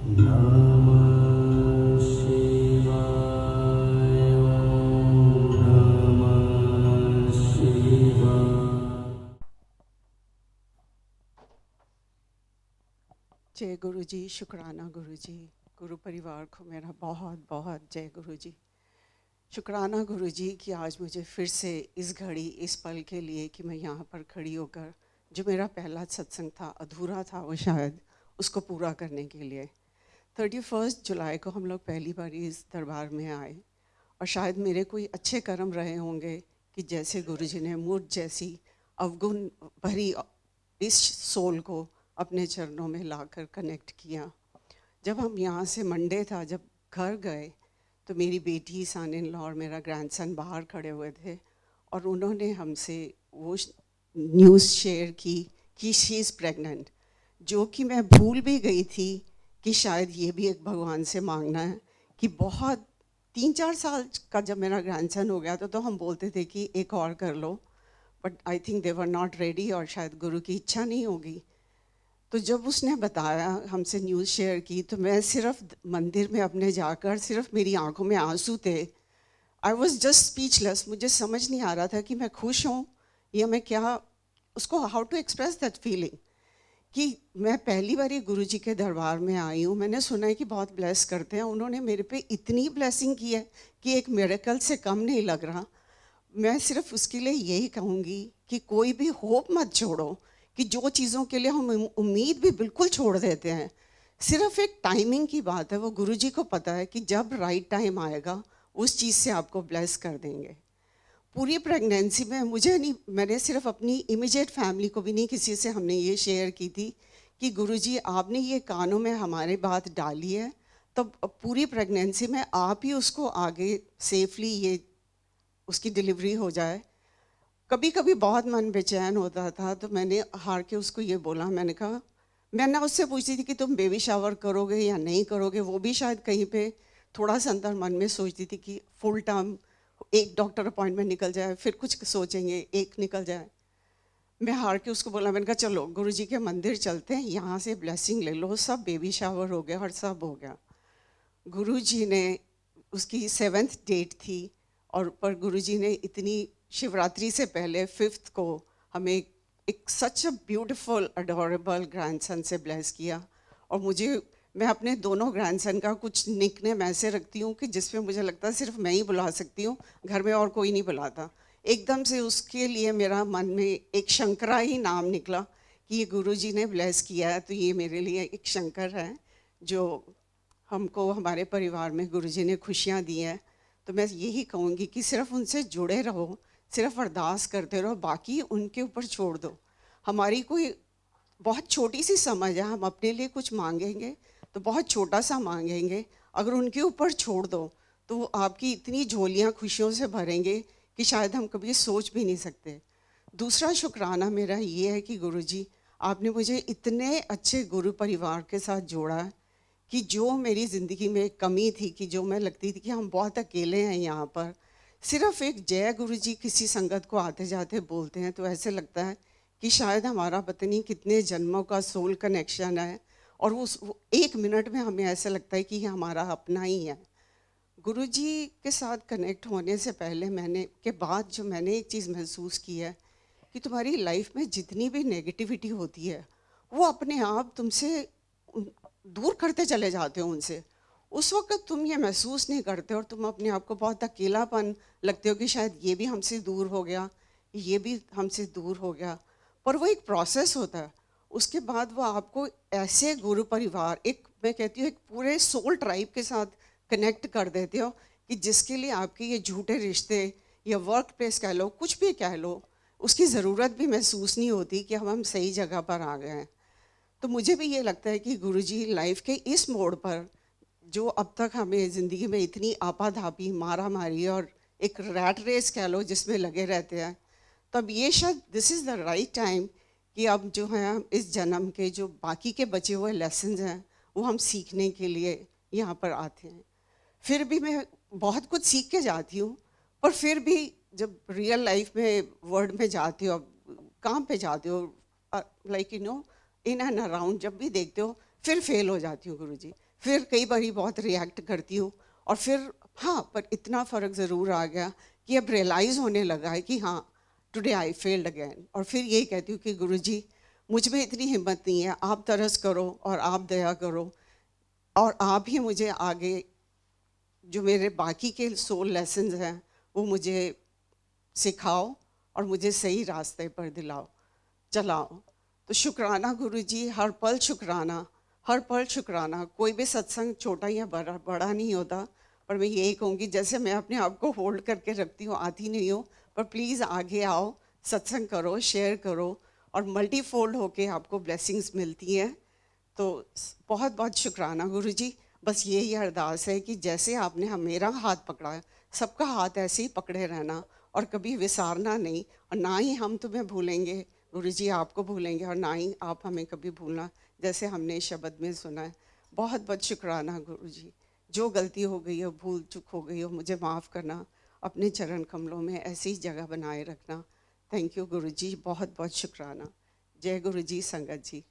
नमः शिवाय नमः शिवाय। जय गुरु जी, शुक्राना गुरु जी। गुरु परिवार को मेरा बहुत बहुत जय गुरु जी। शुक्राना गुरु जी कि आज मुझे फिर से इस घड़ी इस पल के लिए कि मैं यहाँ पर खड़ी होकर जो मेरा पहला सत्संग था, अधूरा था वो शायद, उसको पूरा करने के लिए 31 जुलाई को हम लोग पहली बार इस दरबार में आए और शायद मेरे कोई अच्छे कर्म रहे होंगे कि जैसे गुरु जी ने मुझ जैसी अवगुण भरी इस सोल को अपने चरणों में लाकर कनेक्ट किया। जब हम यहाँ से मंडे था, जब घर गए तो मेरी बेटी, सन इन लॉ और मेरा ग्रैंडसन बाहर खड़े हुए थे और उन्होंने हमसे वो न्यूज़ शेयर की कि शी इज़ प्रेग्नेंट, जो कि मैं भूल भी गई थी कि शायद ये भी एक भगवान से मांगना है कि बहुत 3-4 साल का जब मेरा ग्रैंडसन हो गया तो हम बोलते थे कि एक और कर लो, but I think they were not ready और शायद गुरु की इच्छा नहीं होगी। तो जब उसने बताया, हमसे न्यूज़ शेयर की, तो मैं सिर्फ मंदिर में अपने जाकर सिर्फ मेरी आंखों में आंसू थे। I was just speechless. मुझे समझ नहीं आ रहा था कि मैं खुश हूँ या मैं क्या, उसको how to express that feeling कि मैं पहली बार ही गुरु जी के दरबार में आई हूँ। मैंने सुना है कि बहुत ब्लेस करते हैं, उन्होंने मेरे पे इतनी ब्लेसिंग की है कि एक मिरेकल से कम नहीं लग रहा। मैं सिर्फ उसके लिए यही कहूँगी कि कोई भी होप मत छोड़ो कि जो चीज़ों के लिए हम उम्मीद भी बिल्कुल छोड़ देते हैं, सिर्फ एक टाइमिंग की बात है। वो गुरुजी को पता है कि जब राइट टाइम आएगा उस चीज़ से आपको ब्लेस कर देंगे। पूरी प्रेगनेंसी में मुझे नहीं, मैंने सिर्फ अपनी इमीडिएट फैमिली को भी नहीं, किसी से हमने ये शेयर की थी कि गुरुजी आपने ये कानों में हमारे बात डाली है, तो पूरी प्रेगनेंसी में आप ही उसको आगे सेफली ये उसकी डिलीवरी हो जाए। कभी कभी बहुत मन बेचैन होता था तो मैंने हार के उसको ये बोला, मैंने कहा, मैं ना उससे पूछती थी कि तुम बेबी शावर करोगे या नहीं करोगे, वो भी शायद कहीं पे थोड़ा सा अंदर मन में सोचती थी कि फुल टर्म एक डॉक्टर अपॉइंटमेंट निकल जाए, फिर कुछ सोचेंगे, एक निकल जाए। मैं हार के उसको बोला, मैंने कहा चलो गुरुजी के मंदिर चलते हैं, यहाँ से ब्लेसिंग ले लो। सब बेबी शावर हो गया और सब हो गया। गुरुजी ने, उसकी 7th डेट थी और पर गुरुजी ने इतनी, शिवरात्रि से पहले 5th को हमें एक सच अ ब्यूटीफुल अडोरेबल ग्रैंडसन से ब्लेस किया। और मैं अपने दोनों ग्रैंडसन का कुछ निकनेम ऐसे रखती हूँ कि जिसमें मुझे लगता है सिर्फ मैं ही बुला सकती हूँ, घर में और कोई नहीं बुलाता। एकदम से उसके लिए मेरा मन में एक शंकरा ही नाम निकला कि ये गुरुजी ने ब्लेस किया है तो ये मेरे लिए एक शंकर है जो हमको हमारे परिवार में गुरुजी ने खुशियाँ दी हैं। तो मैं यही कहूँगी कि सिर्फ उनसे जुड़े रहो, सिर्फ अरदास करते रहो, बाकी उनके ऊपर छोड़ दो। हमारी कोई बहुत छोटी सी समझ है, हम अपने लिए कुछ मांगेंगे तो बहुत छोटा सा मांगेंगे, अगर उनके ऊपर छोड़ दो तो वो आपकी इतनी झोलियाँ खुशियों से भरेंगे कि शायद हम कभी सोच भी नहीं सकते। दूसरा शुक्राना मेरा ये है कि गुरुजी आपने मुझे इतने अच्छे गुरु परिवार के साथ जोड़ा है कि जो मेरी ज़िंदगी में एक कमी थी, कि जो मैं लगती थी कि हम बहुत अकेले हैं यहाँ पर, सिर्फ एक जय गुरु जी किसी संगत को आते जाते बोलते हैं तो ऐसे लगता है कि शायद हमारा पता नहीं कितने जन्मों का सोल कनेक्शन है और वो 1 मिनट में हमें ऐसा लगता है कि ये हमारा अपना ही है। गुरु जी के साथ कनेक्ट होने से पहले बाद जो मैंने एक चीज़ महसूस की है कि तुम्हारी लाइफ में जितनी भी नेगेटिविटी होती है वो अपने आप तुमसे दूर करते चले जाते हो उनसे। उस वक्त तुम ये महसूस नहीं करते और तुम अपने आप को बहुत अकेलापन लगते हो कि शायद ये भी हमसे दूर हो गया, ये भी हमसे दूर हो गया। पर वो एक प्रोसेस होता है। उसके बाद वो आपको ऐसे गुरु परिवार, एक मैं कहती हूँ एक पूरे सोल ट्राइब के साथ कनेक्ट कर देते हो कि जिसके लिए आपके ये झूठे रिश्ते या वर्क प्लेस कह लो, कुछ भी कह लो, उसकी ज़रूरत भी महसूस नहीं होती कि हम सही जगह पर आ गए हैं। तो मुझे भी ये लगता है कि गुरुजी लाइफ के इस मोड़ पर, जो अब तक हमें ज़िंदगी में इतनी आपाधापी, मारा मारी और एक रैट रेस कह लो जिसमें लगे रहते हैं, तब ये शायद this is the right time कि अब जो है हम इस जन्म के जो बाकी के बचे हुए लेसन्स हैं वो हम सीखने के लिए यहाँ पर आते हैं। फिर भी मैं बहुत कुछ सीख के जाती हूँ, पर फिर भी जब रियल लाइफ में वर्ल्ड में जाती हो, काम पे जाते हो, लाइक इन एंड अराउंड जब भी देखते हो फिर फेल हो जाती हूँ गुरुजी। फिर कई बारी बहुत रिएक्ट करती हूँ, और फिर हाँ, पर इतना फ़र्क ज़रूर आ गया कि अब रियलाइज़ होने लगा है कि हाँ, टुडे आई फेल्ड अगेन। और फिर यही कहती हूँ कि गुरुजी, मुझ में इतनी हिम्मत नहीं है, आप तरस करो और आप दया करो, और आप ही मुझे आगे जो मेरे बाकी के सोल लेसन्स हैं वो मुझे सिखाओ और मुझे सही रास्ते पर चलाओ। तो शुक्राना गुरुजी, हर पल शुक्राना, हर पल शुक्राना। कोई भी सत्संग छोटा या बड़ा नहीं होता, पर मैं यही कहूँगी, जैसे मैं अपने आप को होल्ड करके रखती हूँ, आती नहीं हूँ, पर प्लीज़ आगे आओ, सत्संग करो, शेयर करो, और मल्टीफोल्ड होके आपको ब्लेसिंग्स मिलती हैं। तो बहुत बहुत शुक्राना गुरुजी। बस यही अरदास है कि जैसे आपने मेरा हाथ पकड़ा है, सबका हाथ ऐसे ही पकड़े रहना और कभी विसारना नहीं, और ना ही हम तुम्हें भूलेंगे गुरुजी, आपको भूलेंगे, और ना ही आप हमें कभी भूलना, जैसे हमने इस शब्द में सुना है। बहुत बहुत शुक्राना गुरुजी। जो गलती हो गई हो, भूल चूक हो गई हो, मुझे माफ़ करना, अपने चरण कमलों में ऐसी ही जगह बनाए रखना। थैंक यू गुरुजी, बहुत बहुत शुक्राना। जय गुरुजी, संगत जी।